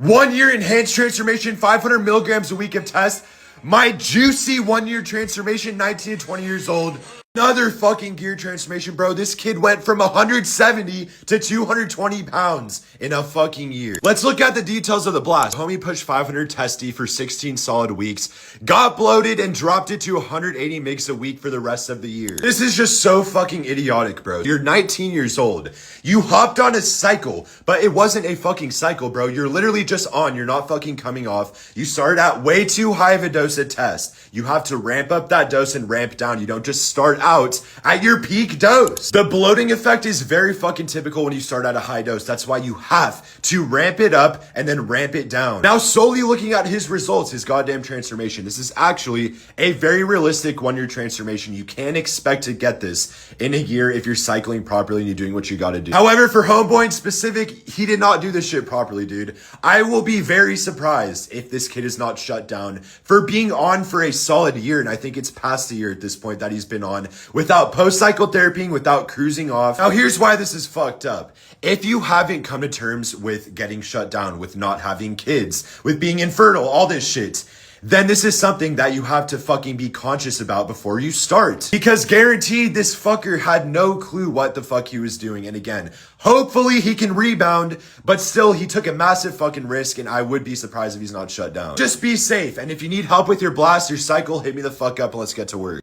1 year enhanced transformation, 500 milligrams a week of test. My juicy 1 year transformation, 19 to 20 years old. Another fucking gear transformation, bro. This kid went from 170 to 220 pounds in a fucking year. Let's look at the details of the blast. Homie pushed 500 testy for 16 solid weeks, got bloated and dropped it to 180 mgs a week for the rest of the year. This is just so fucking idiotic, bro. You're 19 years old. You hopped on a cycle, but it wasn't a fucking cycle, bro. You're literally just on. You're not fucking coming off. You started at way too high of a dose of test. You have to ramp up that dose and ramp down. You don't just start out at your peak dose. The bloating effect is very fucking typical when you start at a high dose. That's why you have to ramp it up and then ramp it down. Now, solely looking at his results, his goddamn transformation, this is actually a very realistic 1 year transformation. You can expect to get this in a year if you're cycling properly and you're doing what you gotta do. However, for Homeboy in specific, he did not do this shit properly, dude. I will be very surprised if this kid is not shut down for being on for a solid year. And I think it's past a year at this point that he's been on without post-cycle therapy, without cruising off. Now, here's why this is fucked up. If you haven't come to terms with getting shut down, with not having kids, with being infertile, all this shit, then this is something that you have to fucking be conscious about before you start. Because guaranteed this fucker had no clue what the fuck he was doing. And again, hopefully he can rebound, but still he took a massive fucking risk and I would be surprised if he's not shut down. Just be safe. And if you need help with your blast, your cycle, hit me the fuck up and let's get to work.